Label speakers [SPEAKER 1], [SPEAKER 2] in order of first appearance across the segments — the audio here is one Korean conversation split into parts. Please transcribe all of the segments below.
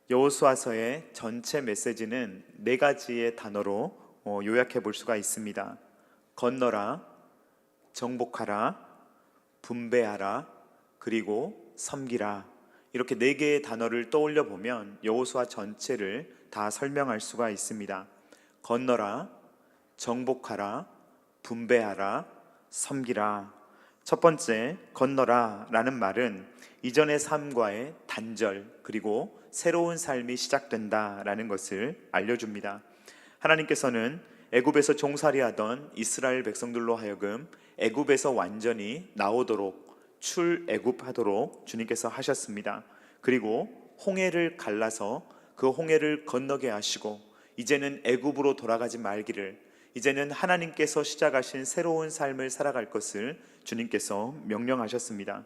[SPEAKER 1] 여호수아서의 전체 메시지는 네 가지의 단어로 요약해 볼 수가 있습니다. 건너라, 정복하라, 분배하라, 그리고 섬기라. 이렇게 네 개의 단어를 떠올려 보면 여호수아 전체를 다 설명할 수가 있습니다. 건너라, 정복하라, 분배하라, 섬기라. 첫 번째, 건너라 라는 말은 이전의 삶과의 단절, 그리고 새로운 삶이 시작된다 라는 것을 알려줍니다. 하나님께서는 애굽에서 종살이하던 이스라엘 백성들로 하여금 애굽에서 완전히 나오도록 출애굽하도록 주님께서 하셨습니다. 그리고 홍해를 갈라서 그 홍해를 건너게 하시고 이제는 애굽으로 돌아가지 말기를, 이제는 하나님께서 시작하신 새로운 삶을 살아갈 것을 주님께서 명령하셨습니다.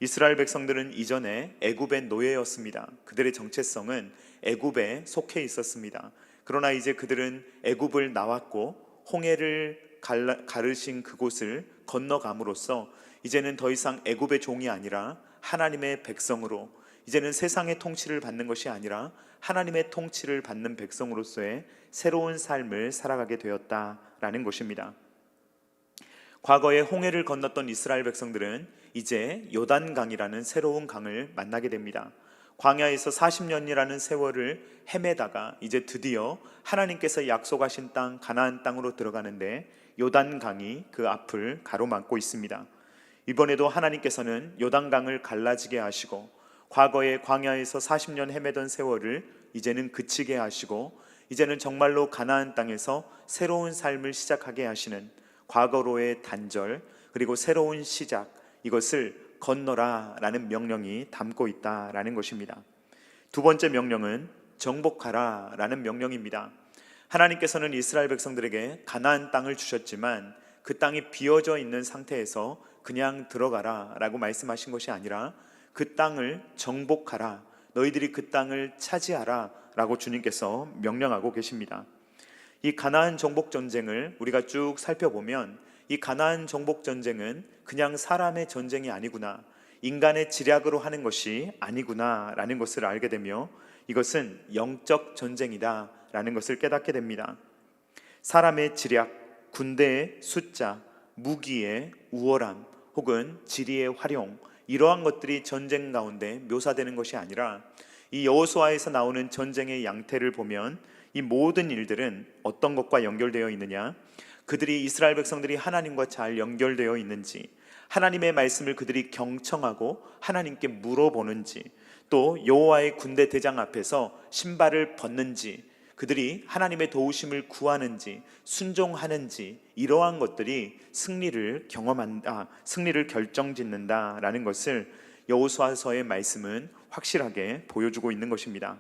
[SPEAKER 1] 이스라엘 백성들은 이전에 애굽의 노예였습니다. 그들의 정체성은 애굽에 속해 있었습니다. 그러나 이제 그들은 애굽을 나왔고 홍해를 가르신 그곳을 건너감으로써 이제는 더 이상 애굽의 종이 아니라 하나님의 백성으로, 이제는 세상의 통치를 받는 것이 아니라 하나님의 통치를 받는 백성으로서의 새로운 삶을 살아가게 되었다라는 것입니다. 과거에 홍해를 건넜던 이스라엘 백성들은 이제 요단강이라는 새로운 강을 만나게 됩니다. 광야에서 40년이라는 세월을 헤매다가 이제 드디어 하나님께서 약속하신 땅 가나안 땅으로 들어가는데 요단강이 그 앞을 가로막고 있습니다. 이번에도 하나님께서는 요단강을 갈라지게 하시고 과거에 광야에서 40년 헤매던 세월을 이제는 그치게 하시고 이제는 정말로 가나안 땅에서 새로운 삶을 시작하게 하시는 과거로의 단절, 그리고 새로운 시작, 이것을 건너라 라는 명령이 담고 있다라는 것입니다. 두 번째 명령은 정복하라 라는 명령입니다. 하나님께서는 이스라엘 백성들에게 가나안 땅을 주셨지만 그 땅이 비어져 있는 상태에서 그냥 들어가라 라고 말씀하신 것이 아니라 그 땅을 정복하라, 너희들이 그 땅을 차지하라 라고 주님께서 명령하고 계십니다. 이 가나안 정복 전쟁을 우리가 쭉 살펴보면 이 가나안 정복 전쟁은 그냥 사람의 전쟁이 아니구나, 인간의 지략으로 하는 것이 아니구나 라는 것을 알게 되며 이것은 영적 전쟁이다 라는 것을 깨닫게 됩니다. 사람의 지략, 군대의 숫자, 무기의 우월함, 혹은 지리의 활용, 이러한 것들이 전쟁 가운데 묘사되는 것이 아니라 이 여호수아에서 나오는 전쟁의 양태를 보면 이 모든 일들은 어떤 것과 연결되어 있느냐, 그들이 이스라엘 백성들이 하나님과 잘 연결되어 있는지, 하나님의 말씀을 그들이 경청하고 하나님께 물어보는지, 또 여호와의 군대 대장 앞에서 신발을 벗는지, 그들이 하나님의 도우심을 구하는지 순종하는지, 이러한 것들이 승리를 결정짓는다라는 것을 여호수아서의 말씀은 확실하게 보여주고 있는 것입니다.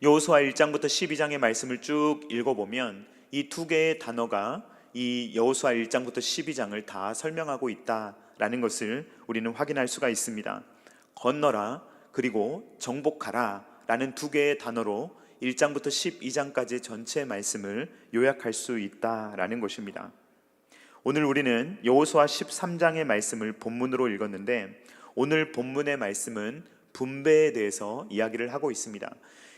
[SPEAKER 1] 여호수아 1장부터 12장의 말씀을 쭉 읽어보면 이 두 개의 단어가 이 여호수아 1장부터 12장을 다 설명하고 있다라는 것을 우리는 확인할 수가 있습니다. 건너라 그리고 정복하라 라는 두 개의 단어로 1장부터 12장까지 전체 말씀을 요약할 수 있다라는 것입니다. 오늘 우리는 여호수아 13장의 말씀을 본문으로 읽었는데 오늘 본문의 말씀은 분배에 대해서 이야기를 하고 있습니다.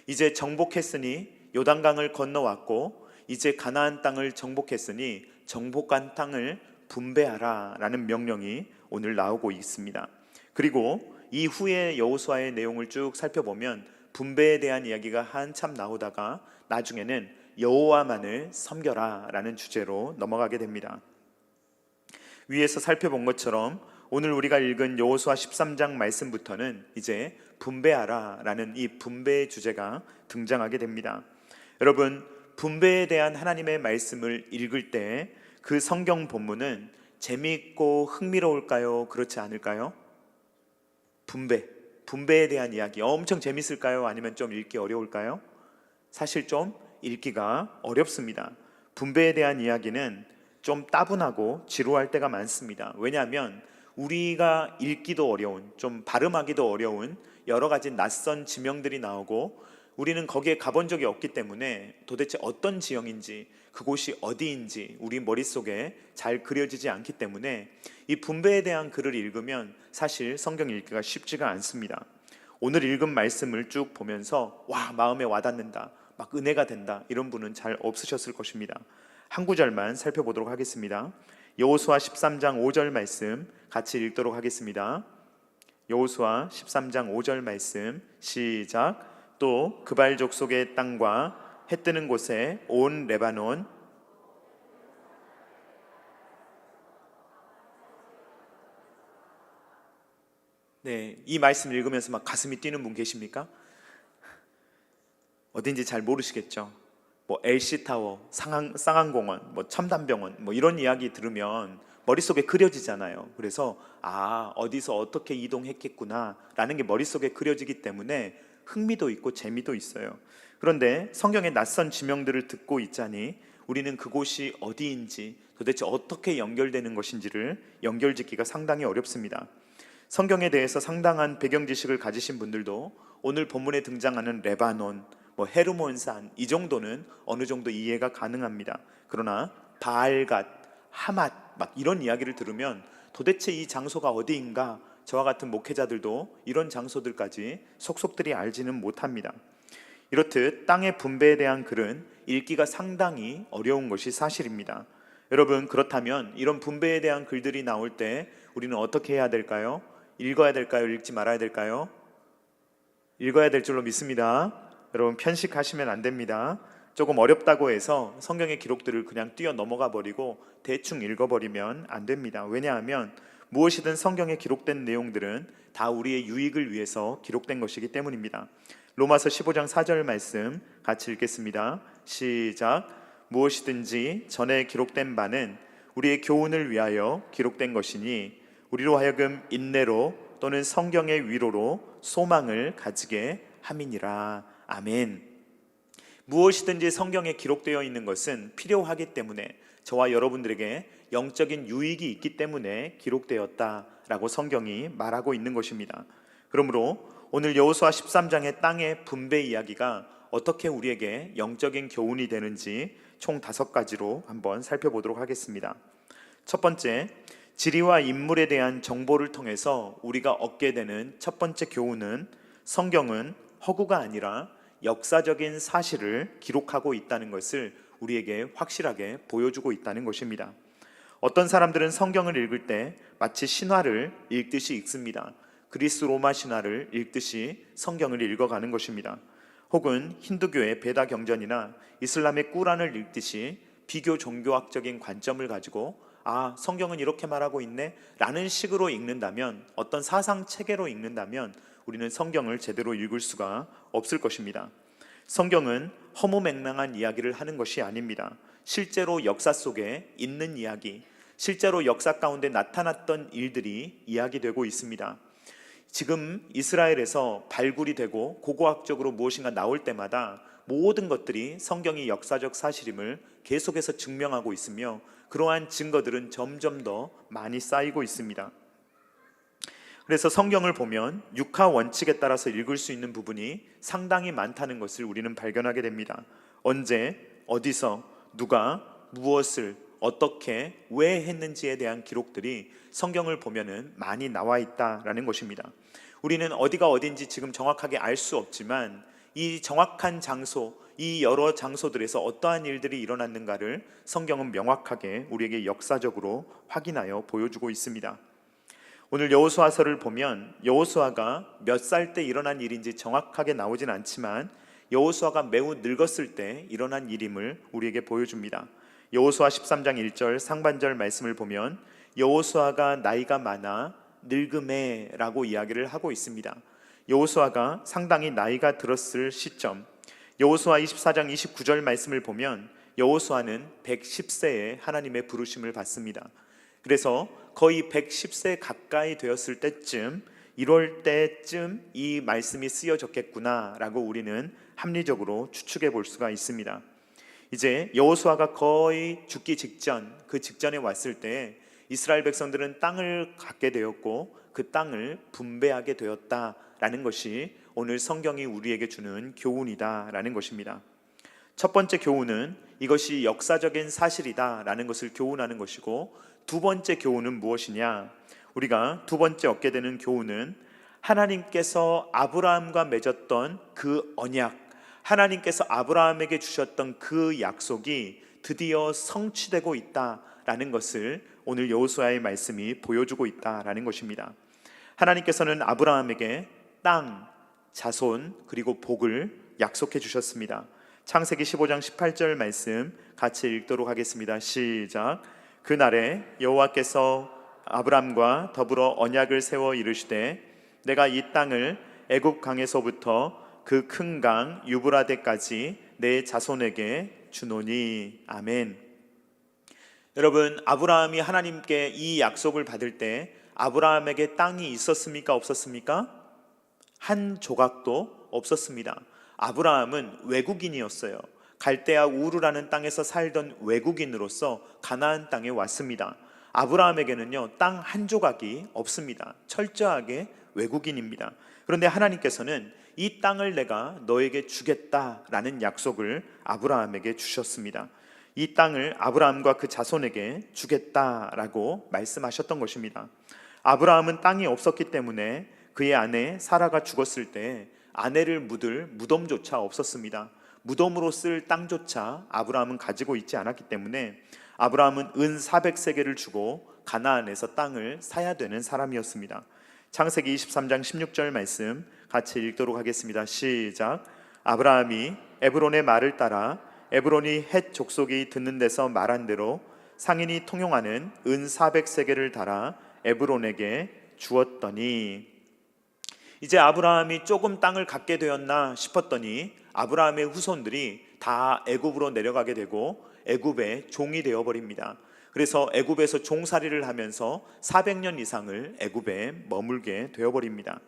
[SPEAKER 1] 이제 정복했으니 요단강을 건너왔고 이제 가나안 땅을 정복했으니 정복한 땅을 분배하라 라는 명령이 오늘 나오고 있습니다. 그리고 이후에 여호수아의 내용을 쭉 살펴보면 분배에 대한 이야기가 한참 나오다가 나중에는 여호와만을 섬겨라 라는 주제로 넘어가게 됩니다. 위에서 살펴본 것처럼 오늘 우리가 읽은 여호수아 13장 말씀부터는 이제 분배하라 라는 이 분배의 주제가 등장하게 됩니다. 여러분, 분배에 대한 하나님의 말씀을 읽을 때 그 성경 본문은 재미있고 흥미로울까요? 그렇지 않을까요? 분배에 대한 이야기 엄청 재밌을까요? 아니면 좀 읽기 어려울까요? 사실 좀 읽기가 어렵습니다. 분배에 대한 이야기는 좀 따분하고 지루할 때가 많습니다. 왜냐하면 우리가 읽기도 어려운, 좀 발음하기도 어려운 여러 가지 낯선 지명들이 나오고 우리는 거기에 가본 적이 없기 때문에 도대체 어떤 지형인지 그곳이 어디인지 우리 머릿속에 잘 그려지지 않기 때문에 이 분배에 대한 글을 읽으면 사실 성경 읽기가 쉽지가 않습니다. 오늘 읽은 말씀을 쭉 보면서 와, 마음에 와닿는다, 막 은혜가 된다, 이런 분은 잘 없으셨을 것입니다. 한 구절만 살펴보도록 하겠습니다. 여호수아 13장 5절 말씀 같이 읽도록 하겠습니다. 여호수아 13장 5절 말씀 시작. 또 그발 족속의 땅과 해 뜨는 곳에 온 레바논. 네, 이 말씀 읽으면서 막 가슴이 뛰는 분 계십니까? 어딘지 잘 모르시겠죠? 뭐 LC타워, 상암공원, 뭐 첨단병원, 뭐 이런 이야기 들으면 머릿속에 그려지잖아요. 그래서 어디서 어떻게 이동했겠구나 라는 게 머릿속에 그려지기 때문에 흥미도 있고 재미도 있어요. 그런데 성경의 낯선 지명들을 듣고 있자니 우리는 그곳이 어디인지, 도대체 어떻게 연결되는 것인지를 연결짓기가 상당히 어렵습니다. 성경에 대해서 상당한 배경 지식을 가지신 분들도 오늘 본문에 등장하는 레바논, 뭐 헤르몬산, 이 정도는 어느 정도 이해가 가능합니다. 그러나 바알갓, 하맛 막 이런 이야기를 들으면 도대체 이 장소가 어디인가, 저와 같은 목회자들도 이런 장소들까지 속속들이 알지는 못합니다. 이렇듯 땅의 분배에 대한 글은 읽기가 상당히 어려운 것이 사실입니다. 여러분, 그렇다면 이런 분배에 대한 글들이 나올 때 우리는 어떻게 해야 될까요? 읽어야 될까요? 읽지 말아야 될까요? 읽어야 될 줄로 믿습니다. 여러분, 편식하시면 안 됩니다. 조금 어렵다고 해서 성경의 기록들을 그냥 뛰어 넘어가 버리고 대충 읽어버리면 안 됩니다. 왜냐하면 무엇이든 성경에 기록된 내용들은 다 우리의 유익을 위해서 기록된 것이기 때문입니다. 로마서 15장 4절 말씀 같이 읽겠습니다. 시작. 무엇이든지 전에 기록된 바는 우리의 교훈을 위하여 기록된 것이니 우리로 하여금 인내로 또는 성경의 위로로 소망을 가지게 함이니라. 아멘. 무엇이든지 성경에 기록되어 있는 것은 필요하기 때문에, 저와 여러분들에게 영적인 유익이 있기 때문에 기록되었다라고 성경이 말하고 있는 것입니다. 그러므로 오늘 여호수아 13장의 땅의 분배 이야기가 어떻게 우리에게 영적인 교훈이 되는지 총 5가지로 한번 살펴보도록 하겠습니다. 첫 번째, 지리와 인물에 대한 정보를 통해서 우리가 얻게 되는 첫 번째 교훈은 성경은 허구가 아니라 역사적인 사실을 기록하고 있다는 것을 우리에게 확실하게 보여주고 있다는 것입니다. 어떤 사람들은 성경을 읽을 때 마치 신화를 읽듯이 읽습니다. 그리스 로마 신화를 읽듯이 성경을 읽어가는 것입니다. 혹은 힌두교의 베다 경전이나 이슬람의 꾸란을 읽듯이 비교 종교학적인 관점을 가지고 성경은 이렇게 말하고 있네 라는 식으로 읽는다면, 어떤 사상 체계로 읽는다면 우리는 성경을 제대로 읽을 수가 없을 것입니다. 성경은 허무맹랑한 이야기를 하는 것이 아닙니다. 실제로 역사 속에 있는 이야기, 실제로 역사 가운데 나타났던 일들이 이야기되고 있습니다. 지금 이스라엘에서 발굴이 되고 고고학적으로 무엇인가 나올 때마다 모든 것들이 성경이 역사적 사실임을 계속해서 증명하고 있으며, 그러한 증거들은 점점 더 많이 쌓이고 있습니다. 그래서 성경을 보면 육하 원칙에 따라서 읽을 수 있는 부분이 상당히 많다는 것을 우리는 발견하게 됩니다. 언제, 어디서, 누가, 무엇을, 어떻게, 왜 했는지에 대한 기록들이 성경을 보면은 많이 나와 있다라는 것입니다. 우리는 어디가 어딘지 지금 정확하게 알 수 없지만 이 정확한 장소, 이 여러 장소들에서 어떠한 일들이 일어났는가를 성경은 명확하게 우리에게 역사적으로 확인하여 보여주고 있습니다. 오늘 여호수아서를 보면 여호수아가 몇 살 때 일어난 일인지 정확하게 나오진 않지만 여호수아가 매우 늙었을 때 일어난 일임을 우리에게 보여줍니다. 여호수아 13장 1절 상반절 말씀을 보면 여호수아가 나이가 많아 늙음에라고 이야기를 하고 있습니다. 여호수아가 상당히 나이가 들었을 시점, 여호수아 24장 29절 말씀을 보면 여호수아는 110세에 하나님의 부르심을 받습니다. 그래서 거의 110세 가까이 되었을 때쯤, 이럴 때쯤 이 말씀이 쓰여졌겠구나라고 우리는 합리적으로 추측해 볼 수가 있습니다. 이제 여호수아가 거의 죽기 직전, 그 직전에 왔을 때 이스라엘 백성들은 땅을 갖게 되었고 그 땅을 분배하게 되었다라는 것이 오늘 성경이 우리에게 주는 교훈이다라는 것입니다. 첫 번째 교훈은 이것이 역사적인 사실이다라는 것을 교훈하는 것이고, 두 번째 교훈은 무엇이냐? 우리가 두 번째 얻게 되는 교훈은 하나님께서 아브라함과 맺었던 그 언약, 하나님께서 아브라함에게 주셨던 그 약속이 드디어 성취되고 있다라는 것을 오늘 여호수아의 말씀이 보여주고 있다라는 것입니다. 하나님께서는 아브라함에게 땅, 자손 그리고 복을 약속해 주셨습니다. 창세기 15장 18절 말씀 같이 읽도록 하겠습니다. 시작. 그날에 여호와께서 아브람과 더불어 언약을 세워 이르시되 내가 이 땅을 애굽 강에서부터 그 큰 강 유브라데까지 내 자손에게 주노니. 아멘. 여러분, 아브라함이 하나님께 이 약속을 받을 때 아브라함에게 땅이 있었습니까? 없었습니까? 한 조각도 없었습니다. 아브라함은 외국인이었어요. 갈대아 우르라는 땅에서 살던 외국인으로서 가나안 땅에 왔습니다. 아브라함에게는요, 땅 한 조각이 없습니다. 철저하게 외국인입니다. 그런데 하나님께서는 이 땅을 내가 너에게 주겠다라는 약속을 아브라함에게 주셨습니다. 이 땅을 아브라함과 그 자손에게 주겠다라고 말씀하셨던 것입니다. 아브라함은 땅이 없었기 때문에 그의 아내 사라가 죽었을 때 아내를 묻을 무덤조차 없었습니다. 무덤으로 쓸 땅조차 아브라함은 가지고 있지 않았기 때문에 아브라함은 은 400세겔을 주고 가나안에서 땅을 사야 되는 사람이었습니다. 창세기 23장 16절 말씀 같이 읽도록 하겠습니다. 시작. 아브라함이 에브론의 말을 따라 에브론이 헷 족속이 듣는 데서 말한 대로 상인이 통용하는 은 400세겔을 달아 에브론에게 주었더니, 이제 아브라함이 조금 땅을 갖게 되었나 싶었더니 아브라함의 후손들이 다 애굽으로 내려가게 되고 애굽의 종이 되어버립니다. 그래서 애굽에서 종살이를 하면서 400년 이상을 애굽에 머물게 되어버립니다.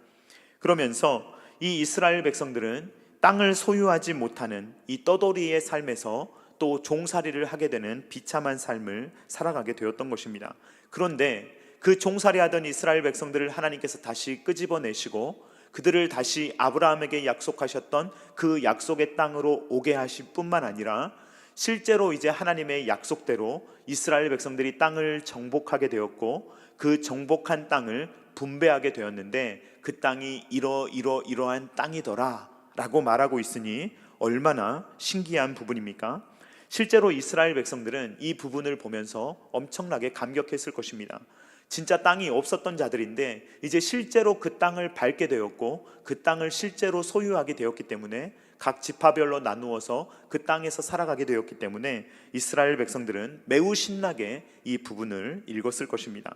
[SPEAKER 1] 그러면서 이 이스라엘 백성들은 땅을 소유하지 못하는 이 떠돌이의 삶에서 또 종살이를 하게 되는 비참한 삶을 살아가게 되었던 것입니다. 그런데 그 종살이하던 이스라엘 백성들을 하나님께서 다시 끄집어내시고 그들을 다시 아브라함에게 약속하셨던 그 약속의 땅으로 오게 하실 뿐만 아니라 실제로 이제 하나님의 약속대로 이스라엘 백성들이 땅을 정복하게 되었고 그 정복한 땅을 분배하게 되었는데 그 땅이 이러한 땅이더라 라고 말하고 있으니 얼마나 신기한 부분입니까? 실제로 이스라엘 백성들은 이 부분을 보면서 엄청나게 감격했을 것입니다. 진짜 땅이 없었던 자들인데 이제 실제로 그 땅을 밟게 되었고 그 땅을 실제로 소유하게 되었기 때문에 각 지파별로 나누어서 그 땅에서 살아가게 되었기 때문에 이스라엘 백성들은 매우 신나게 이 부분을 읽었을 것입니다.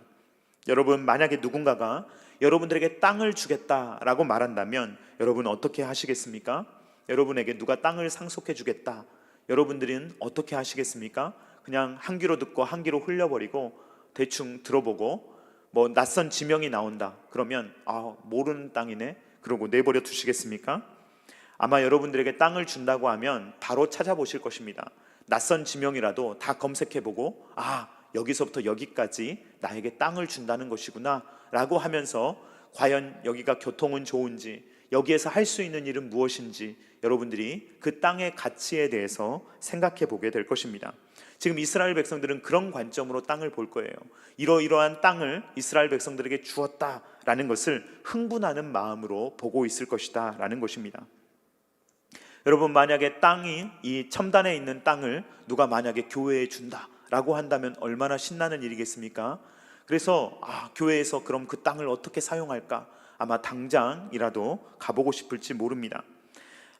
[SPEAKER 1] 여러분, 만약에 누군가가 여러분들에게 땅을 주겠다라고 말한다면 여러분 어떻게 하시겠습니까? 여러분에게 누가 땅을 상속해 주겠다, 여러분들은 어떻게 하시겠습니까? 그냥 한 귀로 듣고 한 귀로 흘려버리고 대충 들어보고 뭐 낯선 지명이 나온다 그러면 모르는 땅이네 그러고 내버려 두시겠습니까? 아마 여러분들에게 땅을 준다고 하면 바로 찾아보실 것입니다. 낯선 지명이라도 다 검색해보고 여기서부터 여기까지 나에게 땅을 준다는 것이구나 라고 하면서 과연 여기가 교통은 좋은지, 여기에서 할 수 있는 일은 무엇인지 여러분들이 그 땅의 가치에 대해서 생각해 보게 될 것입니다. 지금 이스라엘 백성들은 그런 관점으로 땅을 볼 거예요. 이러이러한 땅을 이스라엘 백성들에게 주었다라는 것을 흥분하는 마음으로 보고 있을 것이다 라는 것입니다. 여러분, 만약에 땅이 이 첨단에 있는 땅을 누가 만약에 교회에 준다라고 한다면 얼마나 신나는 일이겠습니까? 그래서 교회에서 그럼 그 땅을 어떻게 사용할까? 아마 당장이라도 가보고 싶을지 모릅니다.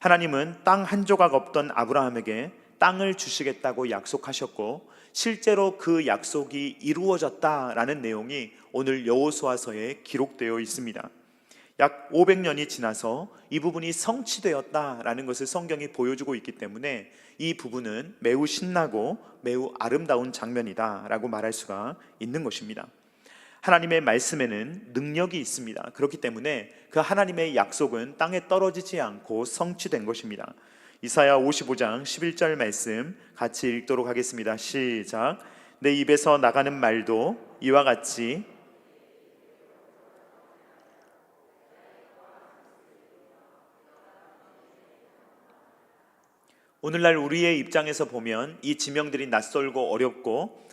[SPEAKER 1] 하나님은 땅 한 조각 없던 아브라함에게 땅을 주시겠다고 약속하셨고 실제로 그 약속이 이루어졌다라는 내용이 오늘 여호수아서에 기록되어 있습니다. 약 500년이 지나서 이 부분이 성취되었다라는 것을 성경이 보여주고 있기 때문에 이 부분은 매우 신나고 매우 아름다운 장면이다라고 말할 수가 있는 것입니다. 하나님의 말씀에는 능력이 있습니다. 그렇기 때문에 그 하나님의 약속은 땅에 떨어지지 않고 성취된 것입니다. 이사야 55장 11절 말씀 같이 읽도록 하겠습니다. 시작. 내 입에서 나가는 말도 이와 같이 오늘날 우리의 입장에서 보면 이 지명들이 낯설고 어렵고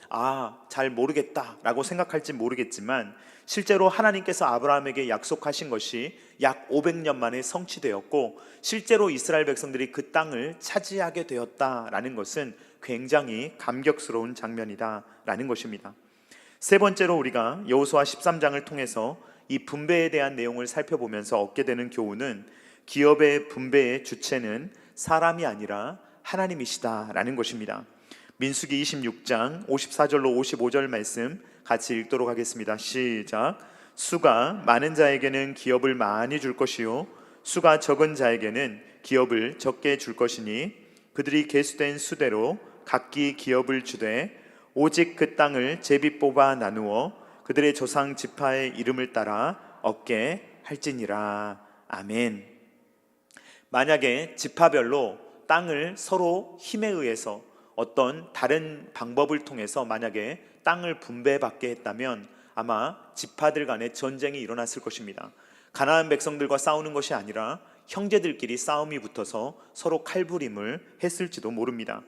[SPEAKER 1] 잘 모르겠다라고 생각할지 모르겠지만, 실제로 하나님께서 아브라함에게 약속하신 것이 약 500년 만에 성취되었고, 실제로 이스라엘 백성들이 그 땅을 차지하게 되었다라는 것은 굉장히 감격스러운 장면이다라는 것입니다. 세 번째로 우리가 여호수아 13장을 통해서 이 분배에 대한 내용을 살펴보면서 얻게 되는 교훈은, 기업의 분배의 주체는 사람이 아니라 하나님이시다라는 것입니다. 민수기 26장 54절로 55절 말씀 같이 읽도록 하겠습니다. 시작. 수가 많은 자에게는 기업을 많이 줄 것이요 수가 적은 자에게는 기업을 적게 줄 것이니 그들이 계수된 수대로 각기 기업을 주되 오직 그 땅을 제비 뽑아 나누어 그들의 조상 지파의 이름을 따라 얻게 할지니라. 아멘. 만약에 지파별로 땅을 서로 힘에 의해서 어떤 다른 방법을 통해서 만약에 땅을 분배받게 했다면 아마 지파들 간에 전쟁이 일어났을 것입니다. 가나안 백성들과 싸우는 것이 아니라 형제들끼리 싸움이 붙어서 서로 칼부림을 했을지도 모릅니다.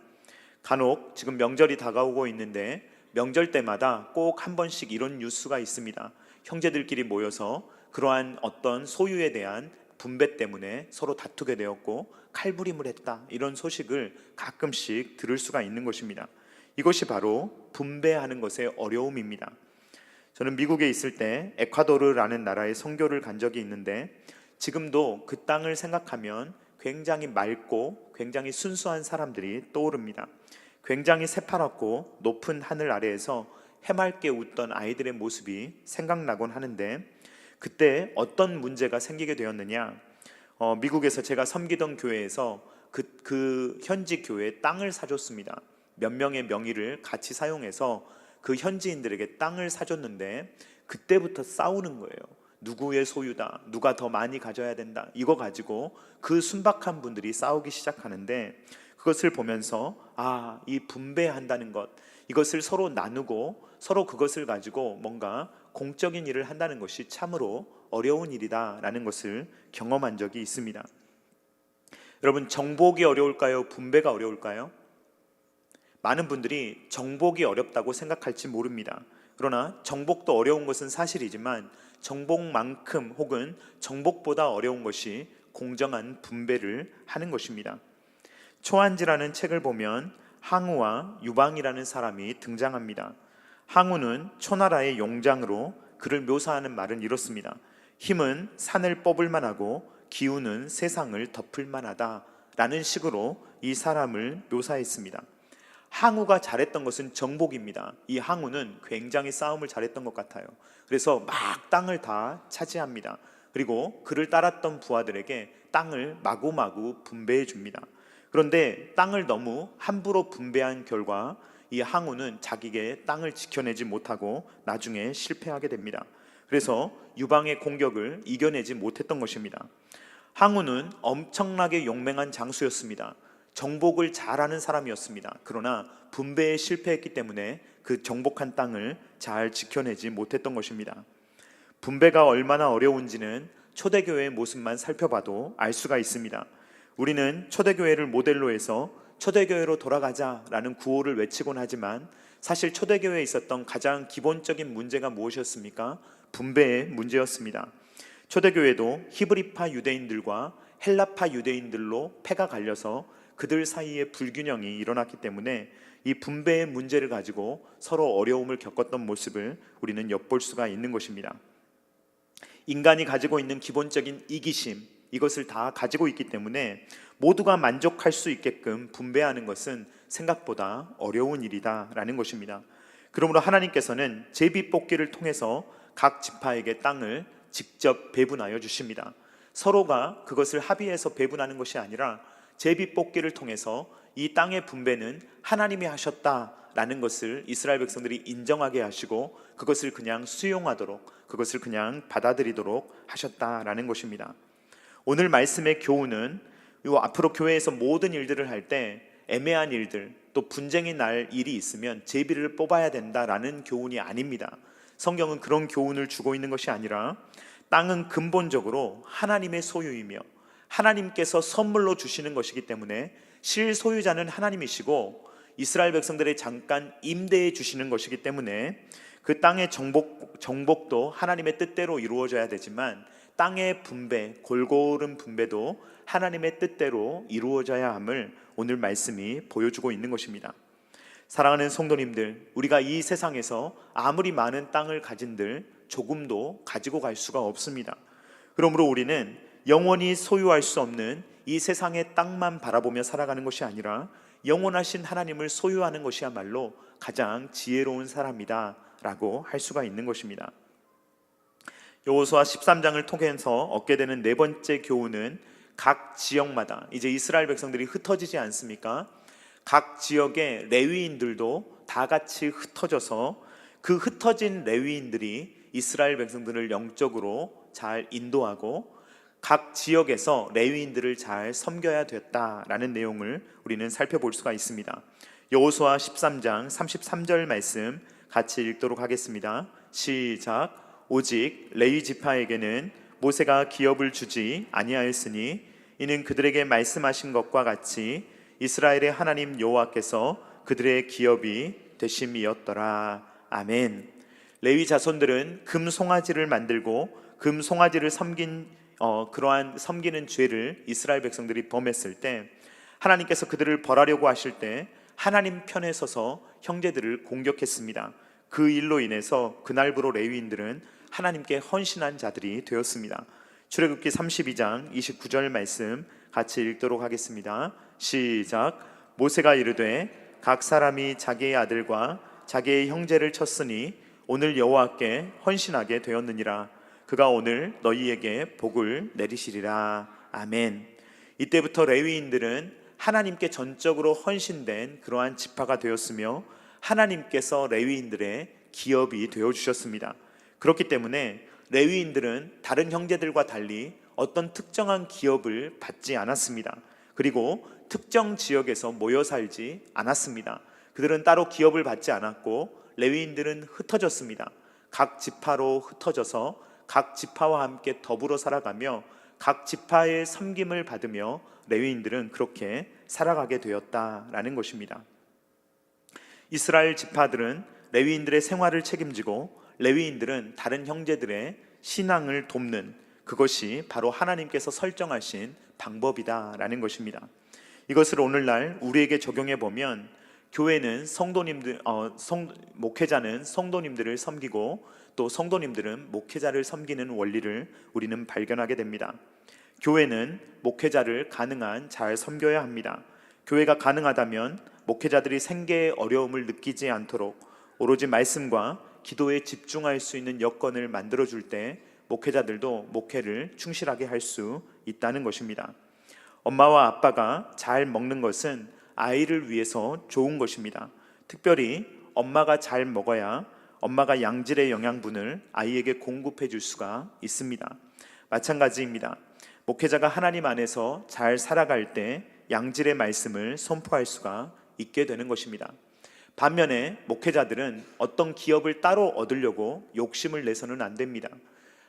[SPEAKER 1] 간혹 지금 명절이 다가오고 있는데 명절 때마다 꼭 한 번씩 이런 뉴스가 있습니다. 형제들끼리 모여서 그러한 어떤 소유에 대한 분배 때문에 서로 다투게 되었고 칼부림을 했다, 이런 소식을 가끔씩 들을 수가 있는 것입니다. 이것이 바로 분배하는 것의 어려움입니다. 저는 미국에 있을 때 에콰도르라는 나라에 선교를 간 적이 있는데, 지금도 그 땅을 생각하면 굉장히 맑고 굉장히 순수한 사람들이 떠오릅니다. 굉장히 새파랗고 높은 하늘 아래에서 해맑게 웃던 아이들의 모습이 생각나곤 하는데, 그때 어떤 문제가 생기게 되었느냐, 미국에서 제가 섬기던 교회에서 그 현지 교회에 땅을 사줬습니다. 몇 명의 명의를 같이 사용해서 그 현지인들에게 땅을 사줬는데, 그때부터 싸우는 거예요. 누구의 소유다, 누가 더 많이 가져야 된다, 이거 가지고 그 순박한 분들이 싸우기 시작하는데, 그것을 보면서 이 분배한다는 것, 이것을 서로 나누고 서로 그것을 가지고 뭔가 공적인 일을 한다는 것이 참으로 어려운 일이다라는 것을 경험한 적이 있습니다. 여러분, 정복이 어려울까요? 분배가 어려울까요? 많은 분들이 정복이 어렵다고 생각할지 모릅니다. 그러나 정복도 어려운 것은 사실이지만 정복만큼 혹은 정복보다 어려운 것이 공정한 분배를 하는 것입니다. 초한지라는 책을 보면 항우와 유방이라는 사람이 등장합니다. 항우는 초나라의 용장으로 그를 묘사하는 말은 이렇습니다. 힘은 산을 뽑을 만하고 기운은 세상을 덮을 만하다 라는 식으로 이 사람을 묘사했습니다. 항우가 잘했던 것은 정복입니다. 이 항우는 굉장히 싸움을 잘했던 것 같아요. 그래서 막 땅을 다 차지합니다. 그리고 그를 따랐던 부하들에게 땅을 마구마구 분배해 줍니다. 그런데 땅을 너무 함부로 분배한 결과 이 항우는 자기의 땅을 지켜내지 못하고 나중에 실패하게 됩니다. 그래서 유방의 공격을 이겨내지 못했던 것입니다. 항우는 엄청나게 용맹한 장수였습니다. 정복을 잘하는 사람이었습니다. 그러나 분배에 실패했기 때문에 그 정복한 땅을 잘 지켜내지 못했던 것입니다. 분배가 얼마나 어려운지는 초대교회의 모습만 살펴봐도 알 수가 있습니다. 우리는 초대교회를 모델로 해서 초대교회로 돌아가자라는 구호를 외치곤 하지만, 사실 초대교회에 있었던 가장 기본적인 문제가 무엇이었습니까? 분배의 문제였습니다. 초대교회도 히브리파 유대인들과 헬라파 유대인들로 패가 갈려서 그들 사이에 불균형이 일어났기 때문에 이 분배의 문제를 가지고 서로 어려움을 겪었던 모습을 우리는 엿볼 수가 있는 것입니다. 인간이 가지고 있는 기본적인 이기심, 이것을 다 가지고 있기 때문에 모두가 만족할 수 있게끔 분배하는 것은 생각보다 어려운 일이다라는 것입니다. 그러므로 하나님께서는 제비 뽑기를 통해서 각 지파에게 땅을 직접 배분하여 주십니다. 서로가 그것을 합의해서 배분하는 것이 아니라 제비 뽑기를 통해서 이 땅의 분배는 하나님이 하셨다라는 것을 이스라엘 백성들이 인정하게 하시고 그것을 그냥 수용하도록, 그것을 그냥 받아들이도록 하셨다라는 것입니다. 오늘 말씀의 교훈은 앞으로 교회에서 모든 일들을 할 때 애매한 일들, 또 분쟁이 날 일이 있으면 제비를 뽑아야 된다라는 교훈이 아닙니다. 성경은 그런 교훈을 주고 있는 것이 아니라 땅은 근본적으로 하나님의 소유이며 하나님께서 선물로 주시는 것이기 때문에 실소유자는 하나님이시고 이스라엘 백성들의 잠깐 임대해 주시는 것이기 때문에 그 땅의 정복도 하나님의 뜻대로 이루어져야 되지만 땅의 분배, 골고른 분배도 하나님의 뜻대로 이루어져야 함을 오늘 말씀이 보여주고 있는 것입니다. 사랑하는 성도님들, 우리가 이 세상에서 아무리 많은 땅을 가진들 조금도 가지고 갈 수가 없습니다. 그러므로 우리는 영원히 소유할 수 없는 이 세상의 땅만 바라보며 살아가는 것이 아니라 영원하신 하나님을 소유하는 것이야말로 가장 지혜로운 사람이다 라고 할 수가 있는 것입니다. 여호수아 13장을 통해서 얻게 되는 네 번째 교훈은 각 지역마다 이제 이스라엘 백성들이 흩어지지 않습니까? 각 지역의 레위인들도 다 같이 흩어져서 그 흩어진 레위인들이 이스라엘 백성들을 영적으로 잘 인도하고 각 지역에서 레위인들을 잘 섬겨야 됐다라는 내용을 우리는 살펴볼 수가 있습니다. 여호수아 13장 33절 말씀 같이 읽도록 하겠습니다. 시작. 오직 레위 지파에게는 모세가 기업을 주지 아니하였으니 이는 그들에게 말씀하신 것과 같이 이스라엘의 하나님 여호와께서 그들의 기업이 되심이었더라. 아멘. 레위 자손들은 금 송아지를 만들고 금 송아지를 그러한 섬기는 죄를 이스라엘 백성들이 범했을 때 하나님께서 그들을 벌하려고 하실 때 하나님 편에 서서 형제들을 공격했습니다. 그 일로 인해서 그날부로 레위인들은 하나님께 헌신한 자들이 되었습니다. 출애굽기 32장 29절 말씀 같이 읽도록 하겠습니다. 시작. 모세가 이르되 각 사람이 자기의 아들과 자기의 형제를 쳤으니 오늘 여호와께 헌신하게 되었느니라. 그가 오늘 너희에게 복을 내리시리라. 아멘. 이때부터 레위인들은 하나님께 전적으로 헌신된 그러한 지파가 되었으며 하나님께서 레위인들의 기업이 되어주셨습니다. 그렇기 때문에 레위인들은 다른 형제들과 달리 어떤 특정한 기업을 받지 않았습니다. 그리고 특정 지역에서 모여 살지 않았습니다. 그들은 따로 기업을 받지 않았고 레위인들은 흩어졌습니다. 각 지파로 흩어져서 각 지파와 함께 더불어 살아가며 각 지파의 섬김을 받으며 레위인들은 그렇게 살아가게 되었다라는 것입니다. 이스라엘 지파들은 레위인들의 생활을 책임지고 레위인들은 다른 형제들의 신앙을 돕는 그것이 바로 하나님께서 설정하신 방법이다라는 것입니다. 이것을 오늘날 우리에게 적용해 보면 교회는 목회자는 성도님들을 섬기고 또 성도님들은 목회자를 섬기는 원리를 우리는 발견하게 됩니다. 교회는 목회자를 가능한 잘 섬겨야 합니다. 교회가 가능하다면 목회자들이 생계의 어려움을 느끼지 않도록 오로지 말씀과 기도에 집중할 수 있는 여건을 만들어줄 때 목회자들도 목회를 충실하게 할 수 있다는 것입니다. 엄마와 아빠가 잘 먹는 것은 아이를 위해서 좋은 것입니다. 특별히 엄마가 잘 먹어야 엄마가 양질의 영양분을 아이에게 공급해 줄 수가 있습니다. 마찬가지입니다. 목회자가 하나님 안에서 잘 살아갈 때 양질의 말씀을 선포할 수가 있게 되는 것입니다. 반면에 목회자들은 어떤 기업을 따로 얻으려고 욕심을 내서는 안 됩니다.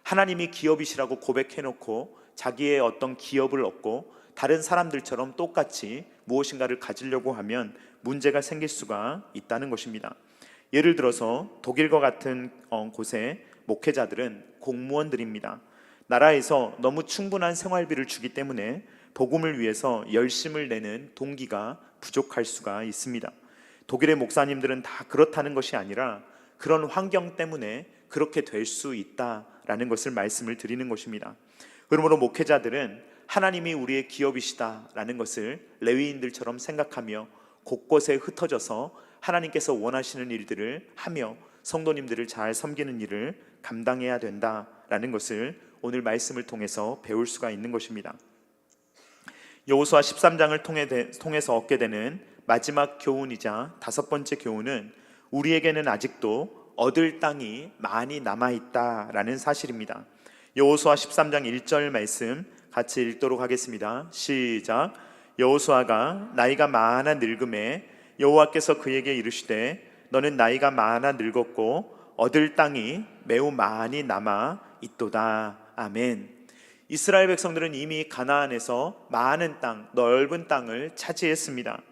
[SPEAKER 1] 하나님이 기업이시라고 고백해놓고 자기의 어떤 기업을 얻고 다른 사람들처럼 똑같이 무엇인가를 가지려고 하면 문제가 생길 수가 있다는 것입니다. 예를 들어서 독일과 같은 곳의 목회자들은 공무원들입니다. 나라에서 너무 충분한 생활비를 주기 때문에 복음을 위해서 열심을 내는 동기가 부족할 수가 있습니다. 독일의 목사님들은 다 그렇다는 것이 아니라 그런 환경 때문에 그렇게 될 수 있다라는 것을 말씀을 드리는 것입니다. 그러므로 목회자들은 하나님이 우리의 기업이시다라는 것을 레위인들처럼 생각하며 곳곳에 흩어져서 하나님께서 원하시는 일들을 하며 성도님들을 잘 섬기는 일을 감당해야 된다라는 것을 오늘 말씀을 통해서 배울 수가 있는 것입니다. 여호수아 13장을 통해서 얻게 되는 마지막 교훈이자 다섯 번째 교훈은 우리에게는 아직도 얻을 땅이 많이 남아있다라는 사실입니다. 여호수아 13장 1절 말씀 같이 읽도록 하겠습니다. 시작. 여호수아가 나이가 많아 늙음에 여호와께서 그에게 이르시되 너는 나이가 많아 늙었고 얻을 땅이 매우 많이 남아 있도다. 아멘. 이스라엘 백성들은 이미 가나안에서 많은 땅, 넓은 땅을 차지했습니다.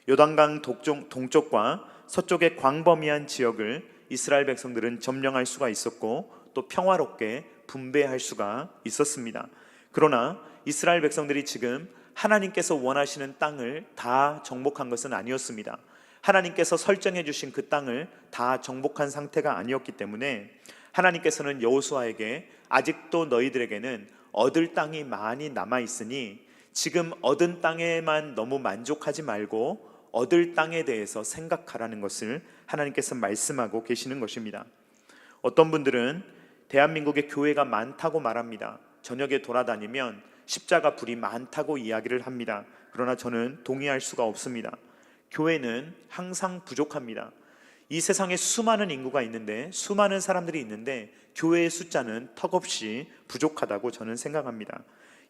[SPEAKER 1] 요단강 동쪽과 서쪽의 광범위한 지역을 이스라엘 백성들은 점령할 수가 있었고 또 평화롭게 분배할 수가 있었습니다. 그러나 이스라엘 백성들이 지금 하나님께서 원하시는 땅을 다 정복한 것은 아니었습니다. 하나님께서 설정해 주신 그 땅을 다 정복한 상태가 아니었기 때문에 하나님께서는 여호수아에게 아직도 너희들에게는 얻을 땅이 많이 남아 있으니 지금 얻은 땅에만 너무 만족하지 말고 얻을 땅에 대해서 생각하라는 것을 하나님께서 말씀하고 계시는 것입니다. 어떤 분들은 대한민국에 교회가 많다고 말합니다. 저녁에 돌아다니면 십자가 불이 많다고 이야기를 합니다. 그러나 저는 동의할 수가 없습니다. 교회는 항상 부족합니다. 이 세상에 수많은 인구가 있는데, 수많은 사람들이 있는데 교회의 숫자는 턱없이 부족하다고 저는 생각합니다.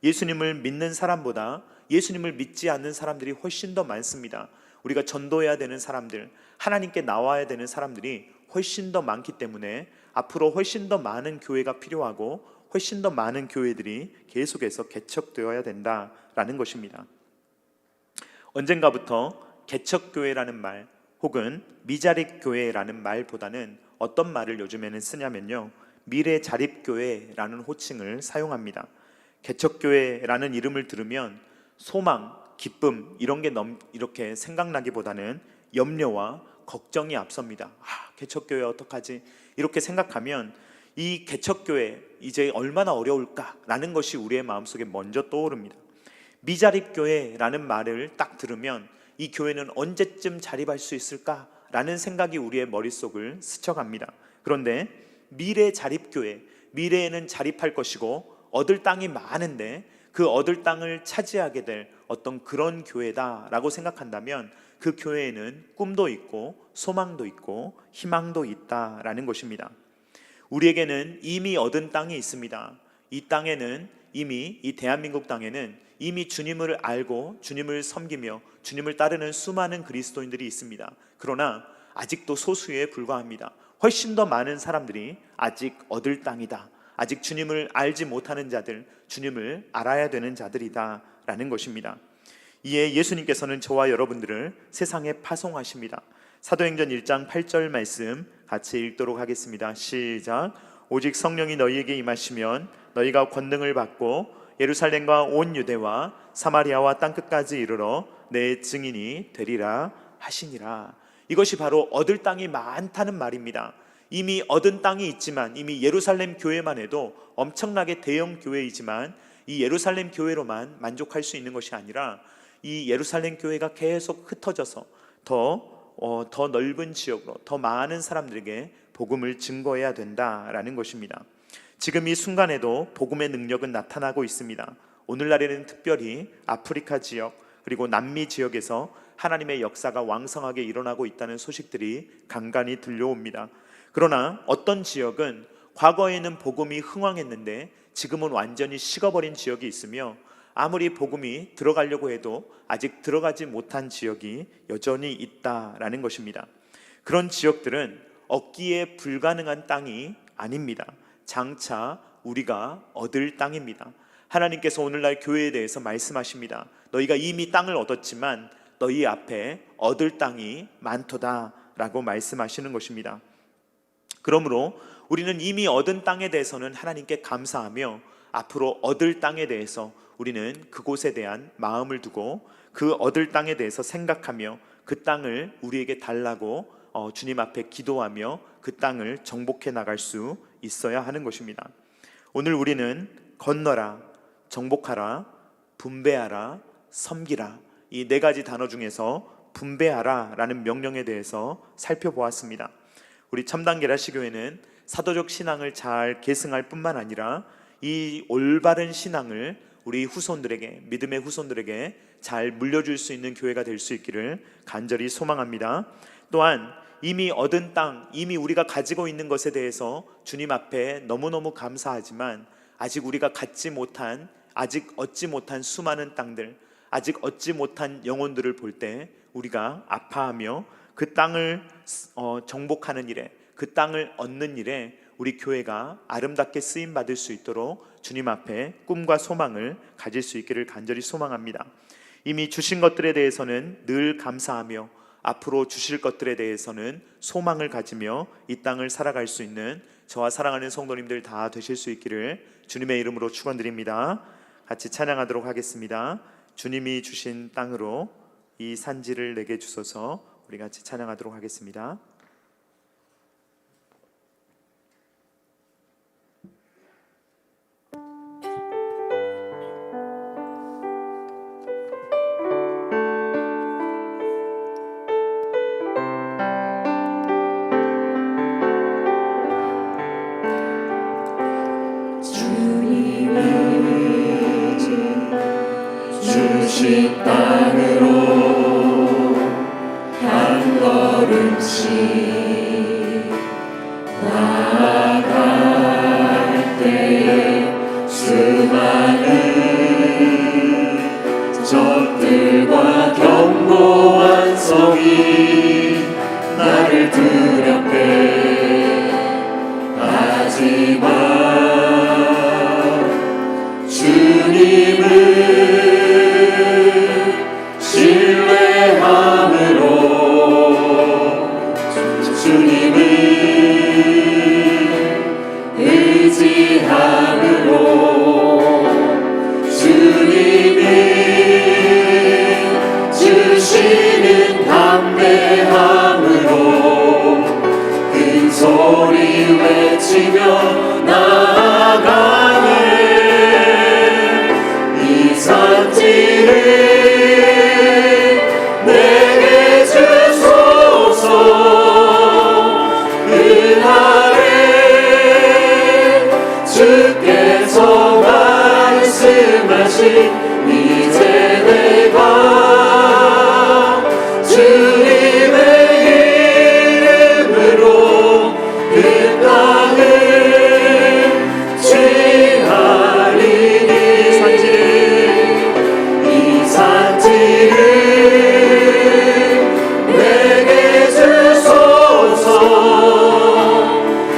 [SPEAKER 1] 예수님을 믿는 사람보다 예수님을 믿지 않는 사람들이 훨씬 더 많습니다. 우리가 전도해야 되는 사람들, 하나님께 나와야 되는 사람들이 훨씬 더 많기 때문에 앞으로 훨씬 더 많은 교회가 필요하고 훨씬 더 많은 교회들이 계속해서 개척되어야 된다라는 것입니다. 언젠가부터 개척교회라는 말 혹은 미자립교회라는 말보다는 어떤 말을 요즘에는 쓰냐면요, 미래자립교회라는 호칭을 사용합니다. 개척교회라는 이름을 들으면 소망, 기쁨 이런 게 이렇게 생각나기보다는 염려와 걱정이 앞섭니다. 개척교회 어떡하지? 이렇게 생각하면 이 개척교회 이제 얼마나 어려울까라는 것이 우리의 마음속에 먼저 떠오릅니다. 미자립교회라는 말을 딱 들으면 이 교회는 언제쯤 자립할 수 있을까라는 생각이 우리의 머릿속을 스쳐갑니다. 그런데 미래자립교회, 미래에는 자립할 것이고 얻을 땅이 많은데 그 얻을 땅을 차지하게 될 어떤 그런 교회다라고 생각한다면 그 교회에는 꿈도 있고 소망도 있고 희망도 있다라는 것입니다. 우리에게는 이미 얻은 땅이 있습니다. 이 땅에는 이미, 이 대한민국 땅에는 이미 주님을 알고 주님을 섬기며 주님을 따르는 수많은 그리스도인들이 있습니다. 그러나 아직도 소수에 불과합니다. 훨씬 더 많은 사람들이 아직 얻을 땅이다, 아직 주님을 알지 못하는 자들, 주님을 알아야 되는 자들이다 라는 것입니다. 이에 예수님께서는 저와 여러분들을 세상에 파송하십니다. 사도행전 1장 8절 말씀 같이 읽도록 하겠습니다. 시작. 오직 성령이 너희에게 임하시면 너희가 권능을 받고 예루살렘과 온 유대와 사마리아와 땅끝까지 이르러 내 증인이 되리라 하시니라. 이것이 바로 얻을 땅이 많다는 말입니다. 이미 얻은 땅이 있지만, 이미 예루살렘 교회만 해도 엄청나게 대형 교회이지만 이 예루살렘 교회로만 만족할 수 있는 것이 아니라 이 예루살렘 교회가 계속 흩어져서 더 넓은 지역으로 더 많은 사람들에게 복음을 증거해야 된다라는 것입니다. 지금 이 순간에도 복음의 능력은 나타나고 있습니다. 오늘날에는 특별히 아프리카 지역 그리고 남미 지역에서 하나님의 역사가 왕성하게 일어나고 있다는 소식들이 간간히 들려옵니다. 그러나 어떤 지역은 과거에는 복음이 흥왕했는데 지금은 완전히 식어버린 지역이 있으며 아무리 복음이 들어가려고 해도 아직 들어가지 못한 지역이 여전히 있다라는 것입니다. 그런 지역들은 얻기에 불가능한 땅이 아닙니다. 장차 우리가 얻을 땅입니다. 하나님께서 오늘날 교회에 대해서 말씀하십니다. 너희가 이미 땅을 얻었지만 너희 앞에 얻을 땅이 많도다 라고 말씀하시는 것입니다. 그러므로 우리는 이미 얻은 땅에 대해서는 하나님께 감사하며 앞으로 얻을 땅에 대해서 우리는 그곳에 대한 마음을 두고 그 얻을 땅에 대해서 생각하며 그 땅을 우리에게 달라고 주님 앞에 기도하며 그 땅을 정복해 나갈 수 있어야 하는 것입니다. 오늘 우리는 건너라, 정복하라, 분배하라, 섬기라, 이 네 가지 단어 중에서 분배하라 라는 명령에 대해서 살펴보았습니다. 우리 첨단계라시교회는 사도적 신앙을 잘 계승할 뿐만 아니라 이 올바른 신앙을 우리 후손들에게, 믿음의 후손들에게 잘 물려줄 수 있는 교회가 될 수 있기를 간절히 소망합니다. 또한 이미 얻은 땅, 이미 우리가 가지고 있는 것에 대해서 주님 앞에 너무너무 감사하지만 아직 우리가 갖지 못한, 아직 얻지 못한 수많은 땅들, 아직 얻지 못한 영혼들을 볼 때 우리가 아파하며 그 땅을 정복하는 일에, 그 땅을 얻는 일에 우리 교회가 아름답게 쓰임 받을 수 있도록 주님 앞에 꿈과 소망을 가질 수 있기를 간절히 소망합니다. 이미 주신 것들에 대해서는 늘 감사하며 앞으로 주실 것들에 대해서는 소망을 가지며 이 땅을 살아갈 수 있는 저와 사랑하는 성도님들 다 되실 수 있기를 주님의 이름으로 축원드립니다. 같이 찬양하도록 하겠습니다. 주님이 주신 땅으로 이 산지를 내게 주소서. 우리 같이 찬양하도록 하겠습니다.
[SPEAKER 2] 주신 땅으로 한 걸음씩 나아갈 때에 수많은 적들과 견고한 성이 나를 두렵게 하지만 주님을 신뢰함으로 주님을 의지함으로 주님이 주시는 담대함으로 큰 소리 외치며 나아가네. 이 산지를 내게 주소서. 그날에 주께서 말씀하신 이제 내가 주님의 이름으로 그 땅을 취하리니. 이 산지를 내게 주소서.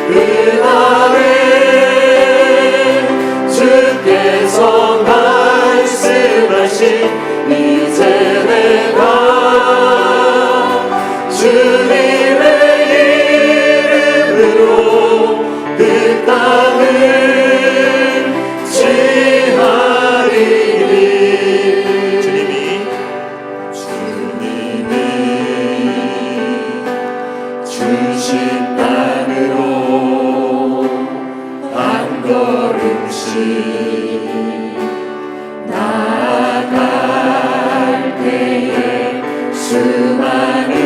[SPEAKER 2] 그날에 주께서 말씀하신 이제 내가 주님의 이름으로 그 땅을 취하리니. 주님이 주신 땅으로 한 걸음씩 나아갈 때에 수많은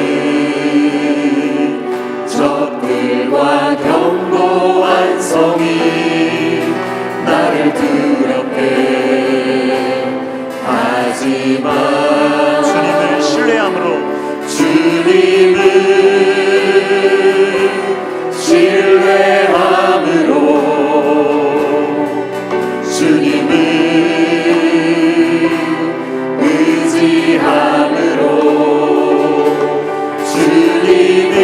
[SPEAKER 2] 적들과 견고한 성이 나를 두렵게 하지만
[SPEAKER 1] 주님을 신뢰함으로
[SPEAKER 2] 주님을 신뢰함으로 주님을 의지함으로 주님이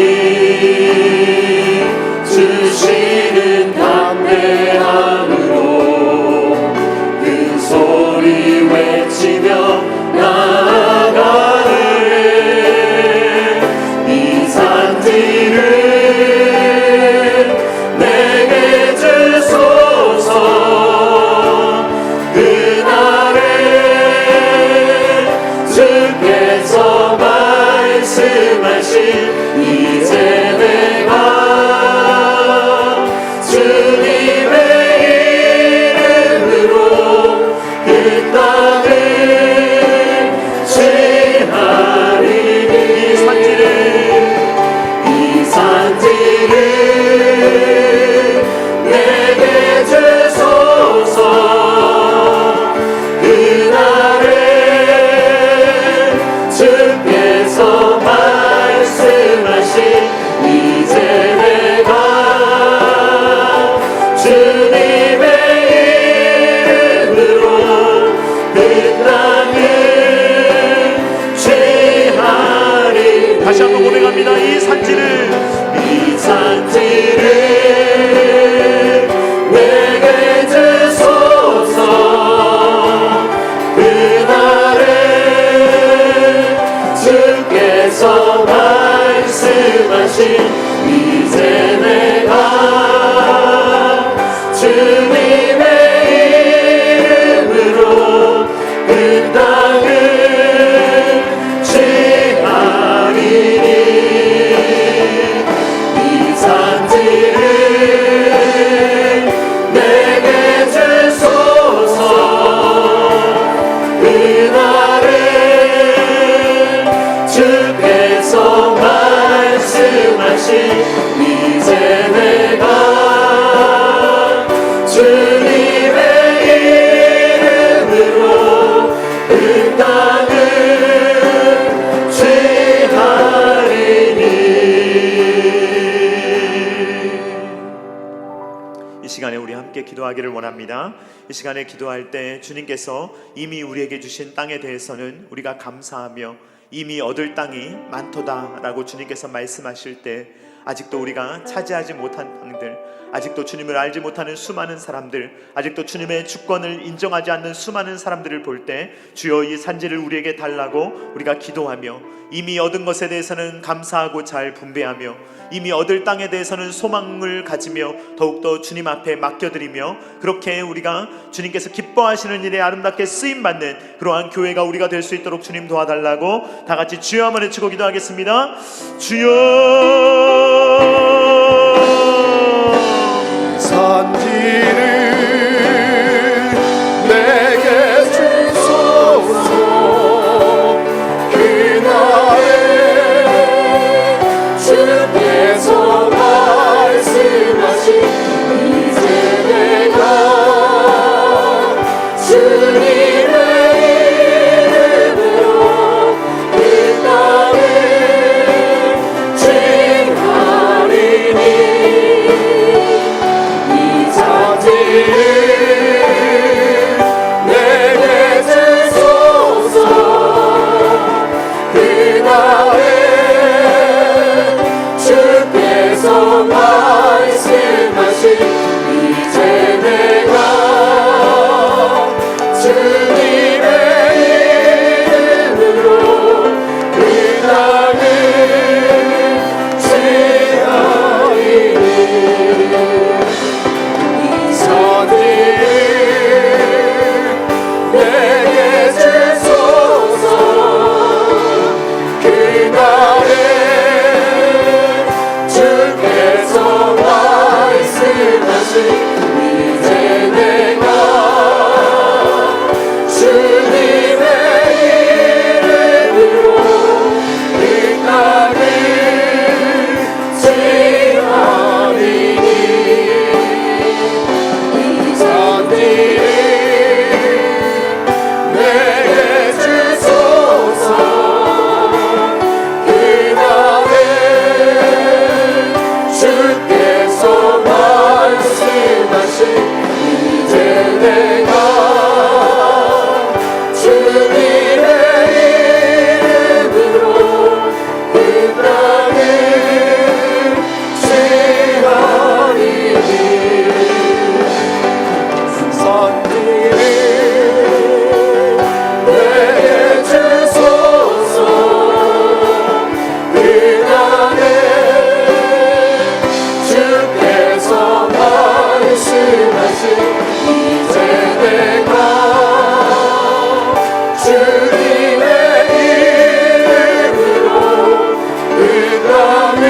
[SPEAKER 2] 주시는 담대함으로 큰 소리 외치며 나
[SPEAKER 1] 바랍니다. 이 시간에 기도할 때 주님께서 이미 우리에게 주신 땅에 대해서는 우리가 감사하며 이미 얻을 땅이 많도다라고 주님께서 말씀하실 때 아직도 우리가 차지하지 못한 땅들, 아직도 주님을 알지 못하는 수많은 사람들, 아직도 주님의 주권을 인정하지 않는 수많은 사람들을 볼 때 주여 이 산지를 우리에게 달라고 우리가 기도하며 이미 얻은 것에 대해서는 감사하고 잘 분배하며 이미 얻을 땅에 대해서는 소망을 가지며 더욱더 주님 앞에 맡겨드리며 그렇게 우리가 주님께서 기뻐하시는 일에 아름답게 쓰임받는 그러한 교회가 우리가 될 수 있도록 주님 도와달라고 다 같이 주여 한번 외치고 기도하겠습니다. 주여
[SPEAKER 2] 산지를 내게 주소서. 그날에 주께서 말씀하신 이제 내가 주님의 이름으로 그 땅을 취하리니 내게 주소서. 그날에 주께서 말씀하신 이제 내가 주님의 이름으로 그 땅을 취하리니 내게 주소서. 그날에 주께서 말씀하신 이제 내가 주님의 이름으로 그 땅을 취하리니 이 산지를 내게 주소서. 그날에 주께서 말씀하신 이제 내가 주님의 이름으로 그 땅을 취하리니 산지를 내게 주소서. 그날에 주께서 말씀하신 이제 내가 주님의 이름으로 그 땅을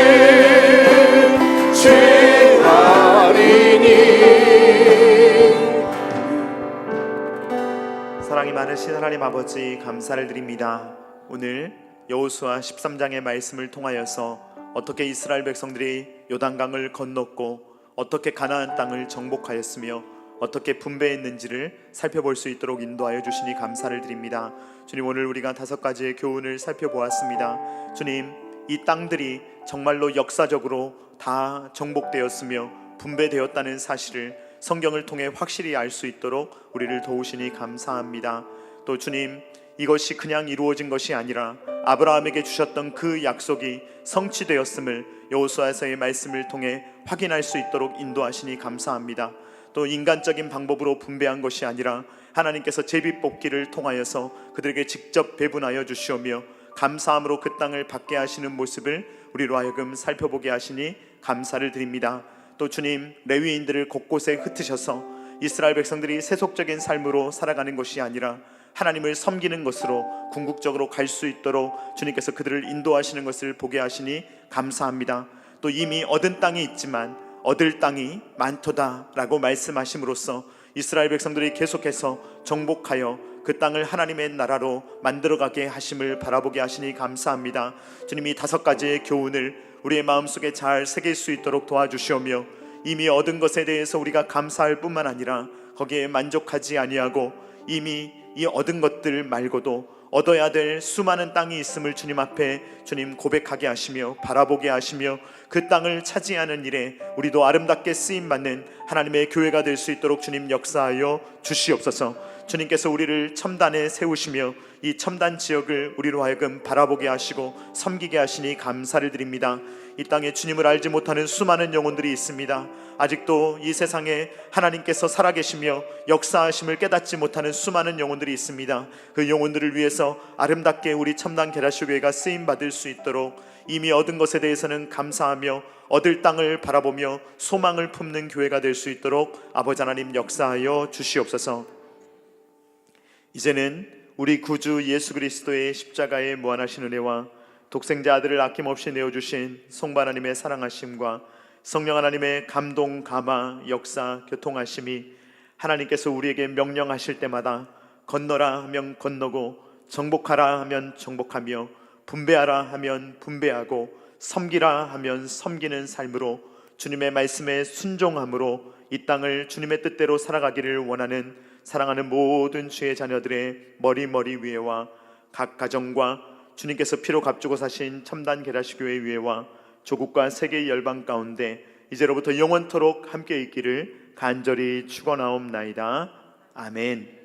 [SPEAKER 2] 취하리니.
[SPEAKER 1] 사랑이 많으신 하나님 아버지 감사를 드립니다. 오늘 여호수아 13장의 말씀을 통하여서 어떻게 이스라엘 백성들이 요단강을 건넜고 어떻게 가나안 땅을 정복하였으며 어떻게 분배했는지를 살펴볼 수 있도록 인도하여 주시니 감사를 드립니다. 주님, 오늘 우리가 5가지의 교훈을 살펴보았습니다. 주님, 이 땅들이 정말로 역사적으로 다 정복되었으며 분배되었다는 사실을 성경을 통해 확실히 알 수 있도록 우리를 도우시니 감사합니다. 또 주님, 이것이 그냥 이루어진 것이 아니라 아브라함에게 주셨던 그 약속이 성취되었음을 여호수아서의 말씀을 통해 확인할 수 있도록 인도하시니 감사합니다. 또 인간적인 방법으로 분배한 것이 아니라 하나님께서 제비뽑기를 통하여서 그들에게 직접 배분하여 주시오며 감사함으로 그 땅을 받게 하시는 모습을 우리로 하여금 살펴보게 하시니 감사를 드립니다. 또 주님, 레위인들을 곳곳에 흩으셔서 이스라엘 백성들이 세속적인 삶으로 살아가는 것이 아니라 하나님을 섬기는 것으로 궁극적으로 갈 수 있도록 주님께서 그들을 인도하시는 것을 보게 하시니 감사합니다. 또 이미 얻은 땅이 있지만 얻을 땅이 많도다라고 말씀하심으로써 이스라엘 백성들이 계속해서 정복하여 그 땅을 하나님의 나라로 만들어가게 하심을 바라보게 하시니 감사합니다. 주님이 5가지의 교훈을 우리의 마음속에 잘 새길 수 있도록 도와주시오며 이미 얻은 것에 대해서 우리가 감사할 뿐만 아니라 거기에 만족하지 아니하고 이미 이 얻은 것들 말고도 얻어야 될 수많은 땅이 있음을 주님 앞에 주님 고백하게 하시며 바라보게 하시며 그 땅을 차지하는 일에 우리도 아름답게 쓰임받는 하나님의 교회가 될 수 있도록 주님 역사하여 주시옵소서. 주님께서 우리를 첨단에 세우시며 이 첨단 지역을 우리로 하여금 바라보게 하시고 섬기게 하시니 감사를 드립니다. 이 땅에 주님을 알지 못하는 수많은 영혼들이 있습니다. 아직도 이 세상에 하나님께서 살아계시며 역사하심을 깨닫지 못하는 수많은 영혼들이 있습니다. 그 영혼들을 위해서 아름답게 우리 첨단 게라시교회가 쓰임받을 수 있도록 이미 얻은 것에 대해서는 감사하며 얻을 땅을 바라보며 소망을 품는 교회가 될 수 있도록 아버지 하나님 역사하여 주시옵소서. 이제는 우리 구주 예수 그리스도의 십자가의 무한하신 은혜와 독생자 아들을 아낌없이 내어주신 성부 하나님의 사랑하심과 성령 하나님의 감동, 감화, 역사, 교통하심이 하나님께서 우리에게 명령하실 때마다 건너라 하면 건너고 정복하라 하면 정복하며 분배하라 하면 분배하고 섬기라 하면 섬기는 삶으로 주님의 말씀에 순종함으로 이 땅을 주님의 뜻대로 살아가기를 원하는 사랑하는 모든 주의 자녀들의 머리 위에와 각 가정과 주님께서 피로 값주고 사신 첨단 게라시교회 위에와 조국과 세계 열방 가운데 이제로부터 영원토록 함께 있기를 간절히 축원하옵나이다. 아멘.